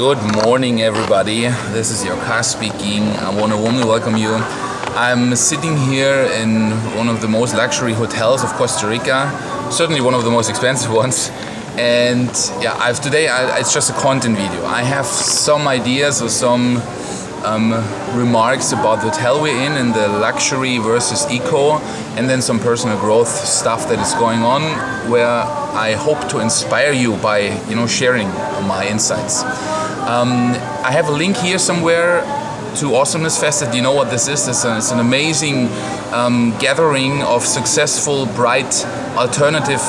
Good morning, everybody. This is your car speaking. I want to warmly welcome you. I'm sitting here in one of the most luxury hotels of Costa Rica, certainly one of the most expensive ones. And yeah, it's just a content video. I have some ideas or some remarks about the hotel we're in and the luxury versus eco, and then some personal growth stuff that is going on, where I hope to inspire you by sharing my insights. I have a link here somewhere to Awesomeness Fest. That you know what this is. It's an amazing gathering of successful, bright, alternative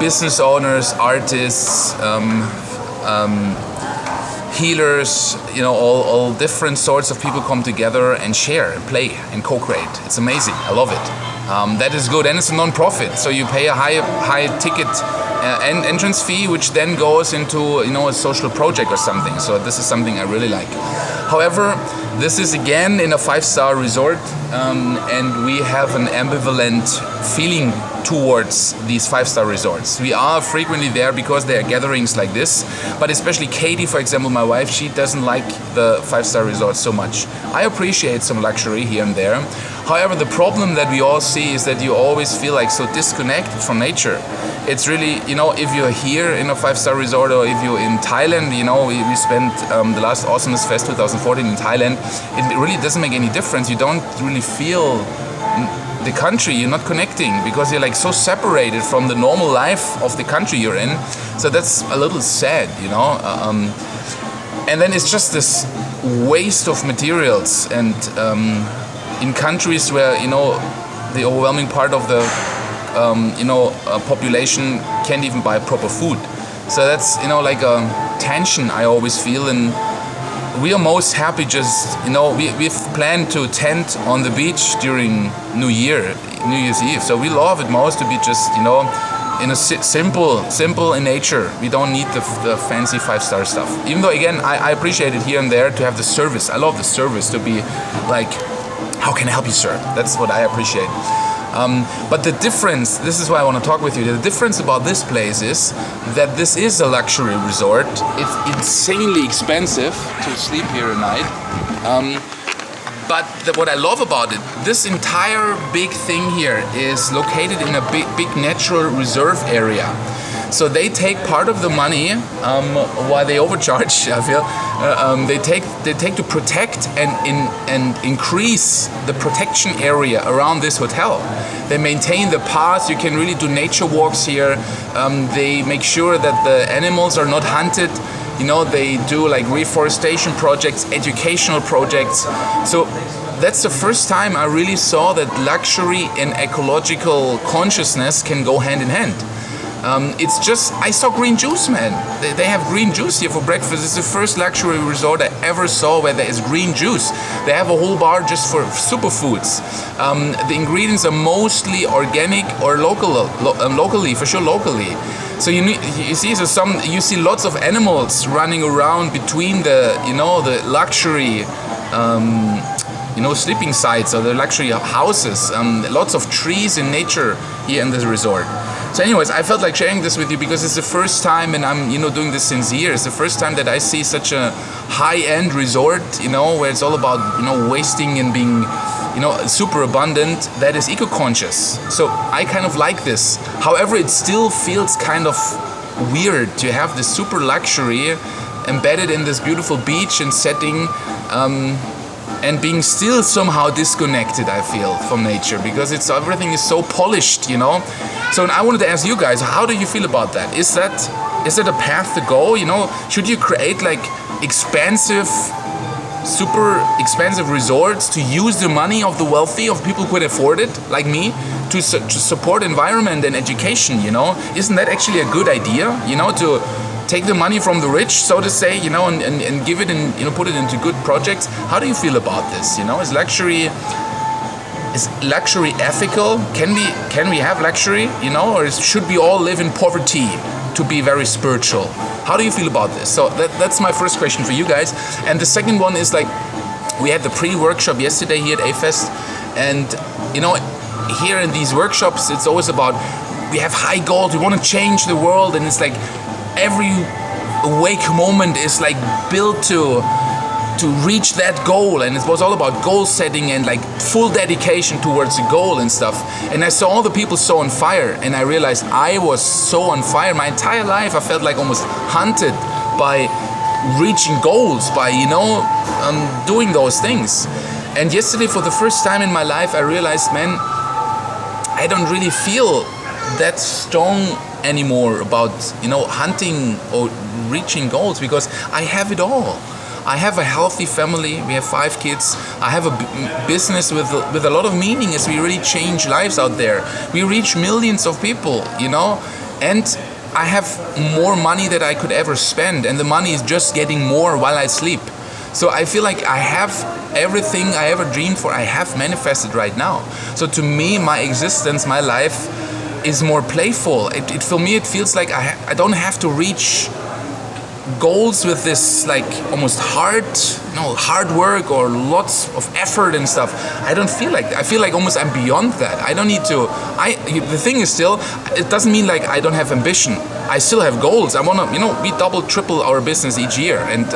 business owners, artists, healers, all different sorts of people come together and share and play and co-create. It's amazing. I love it. That is good, and it's a non-profit, so you pay a high ticket entrance fee, which then goes into a social project or something. So this is something I really like. However, this is again in a 5-star resort, and we have an ambivalent feeling towards these 5-star resorts. We are frequently there because there are gatherings like this, but especially Katie, for example, my wife, she doesn't like the 5-star resorts so much. I appreciate some luxury here and there. However, the problem that we all see is that you always feel like so disconnected from nature. It's really, if you're here in a 5-star resort, or if you're in Thailand, we spent the last Awesomeness Fest 2014 in Thailand, it really doesn't make any difference. You don't really feel the country, you're not connecting because you're like so separated from the normal life of the country you're in. So that's a little sad, and then it's just this waste of materials, and in countries where the overwhelming part of the population can't even buy proper food. So that's like a tension I always feel, and we are most happy just we've planned to tent on the beach during New Year's Eve. So we love it most to be just in a simple in nature. We don't need the fancy 5-star stuff. Even though again I appreciate it here and there to have the service. I love the service, to be like, how can I help you, sir? That's what I appreciate. But the difference, this is why I want to talk with you, the difference about this place is that this is a luxury resort. It's insanely expensive to sleep here at night. But what I love about it, this entire big thing here is located in a big natural reserve area. So they take part of the money, while they overcharge, I feel, they take to protect and increase the protection area around this hotel. They maintain the paths. You can really do nature walks here. They make sure that the animals are not hunted. They do like reforestation projects, educational projects. So that's the first time I really saw that luxury and ecological consciousness can go hand in hand. I saw green juice, man. They have green juice here for breakfast. It's the first luxury resort I ever saw where there is green juice. They have a whole bar just for superfoods. The ingredients are mostly organic or locally, for sure locally. So you see lots of animals running around between the luxury sleeping sites or the luxury houses. Lots of trees in nature here in this resort. So anyways, I felt like sharing this with you because it's the first time, and I'm doing this since years, the first time that I see such a high-end resort, where it's all about wasting and being super abundant, that is eco-conscious. So I kind of like this. However, it still feels kind of weird to have this super luxury embedded in this beautiful beach and setting, and being still somehow disconnected, I feel, from nature, because everything is so polished, So I wanted to ask you guys, how do you feel about that? Is that a path to go? Should you create like super expensive resorts to use the money of the wealthy, of people who could afford it, like me, to support environment and education? Isn't that actually a good idea? To take the money from the rich, so to say, and give it and put it into good projects. How do you feel about this? Is luxury ethical? Can we have luxury? Or should we all live in poverty to be very spiritual? How do you feel about this? So that's my first question for you guys. And the second one is like, we had the pre-workshop yesterday here at A-Fest, and here in these workshops, it's always about, we have high goals, we want to change the world, and it's like every awake moment is like built to reach that goal, and it was all about goal setting and like full dedication towards a goal and stuff. And I saw all the people so on fire, and I realized I was so on fire. My entire life I felt like almost hunted by reaching goals, by doing those things. And yesterday, for the first time in my life, I realized, man, I don't really feel that strong anymore about hunting or reaching goals, because I have it all. I have a healthy family. We have 5 kids. I have a business with a lot of meaning, as we really change lives out there. We reach millions of people, and I have more money that I could ever spend, and the money is just getting more while I sleep. So I feel like I have everything I ever dreamed for. I have manifested right now. So to me, my existence, my life is more playful. For me, it feels like I don't have to reach goals with this like almost hard work or lots of effort and stuff. I don't feel like that. I feel like almost I'm beyond that. I don't need to. The thing is still, it doesn't mean like I don't have ambition. I still have goals. I wanna, we double, triple our business each year, and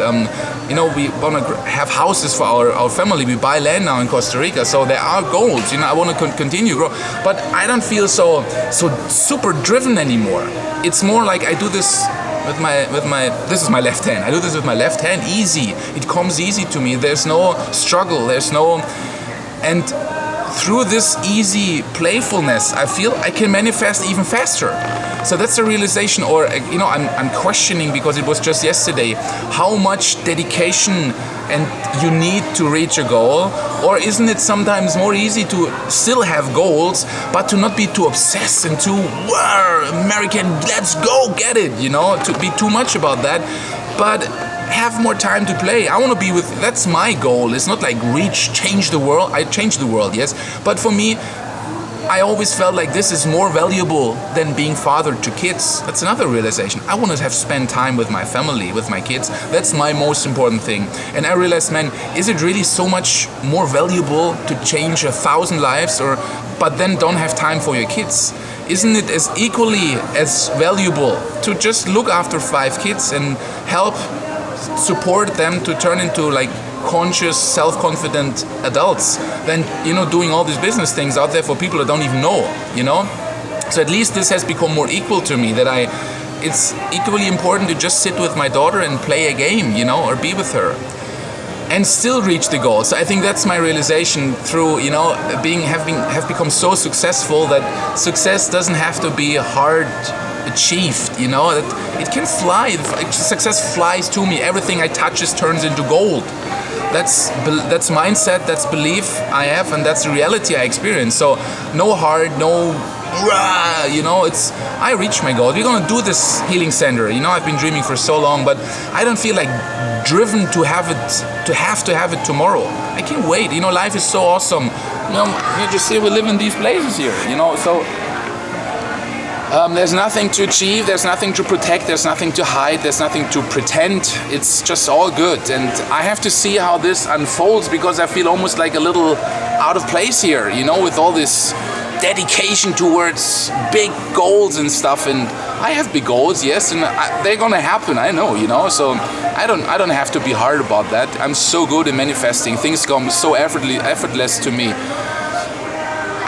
we wanna have houses for our family. We buy land now in Costa Rica, so there are goals. I wanna continue grow, but I don't feel so super driven anymore. It's more like I do this with my this is my left hand. I do this with my left hand, easy. It comes easy to me. There's no struggle. And through this easy playfulness, I feel I can manifest even faster. So that's a realization, or I'm questioning, because it was just yesterday, how much dedication and you need to reach a goal, or isn't it sometimes more easy to still have goals, but to not be too obsessed and too American, let's go get it, to be too much about that, but have more time to play. I want to be that's my goal. It's not like change the world. I change the world, yes, but for me, I always felt like this is more valuable than being father to kids. That's another realization. I want to have spent time with my family, with my kids. That's my most important thing. And I realized, man, is it really so much more valuable to change 1,000 lives, but then don't have time for your kids? Isn't it as equally as valuable to just look after 5 kids and help support them to turn into like conscious, self-confident adults than doing all these business things out there for people that don't even know, So at least this has become more equal to me, that it's equally important to just sit with my daughter and play a game, or be with her, and still reach the goal. So I think that's my realization through have become so successful, that success doesn't have to be hard achieved, that it can fly. Success flies to me. Everything I touch turns into gold. That's mindset, that's belief I have, and that's the reality I experience. So no hard, no I reach my goal. We're gonna do this healing center. I've been dreaming for so long, but I don't feel like driven to have it tomorrow. I can't wait. Life is so awesome. You just see we live in these places here. So. There's nothing to achieve, there's nothing to protect, there's nothing to hide, there's nothing to pretend. It's just all good. And I have to see how this unfolds, because I feel almost like a little out of place here, with all this dedication towards big goals and stuff. And I have big goals, yes, and they're gonna happen, I know, so I don't have to be hard about that. I'm so good in manifesting. Things come so effortless to me.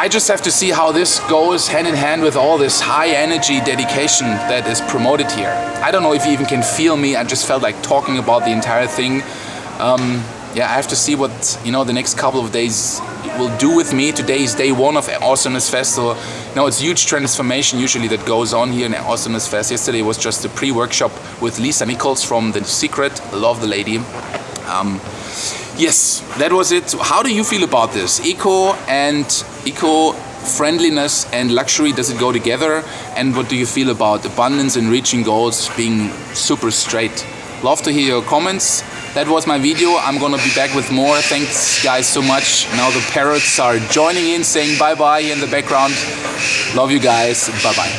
I just have to see how this goes hand in hand with all this high energy dedication that is promoted here. I don't know if you even can feel me. I just felt like talking about the entire thing. I have to see what the next couple of days will do with me. Today is day 1 of Awesomeness Festival. It's huge transformation usually that goes on here in Awesomeness Fest. Yesterday was just a pre-workshop with Lisa Nichols from The Secret. Love the lady. Yes, that was it. How do you feel about this? Eco-friendliness and luxury, does it go together? And what do you feel about abundance and reaching goals being super straight? Love to hear your comments. That was my video. I'm gonna be back with more. Thanks guys so much. Now the parrots are joining in, saying bye-bye in the background. Love you guys. Bye-bye.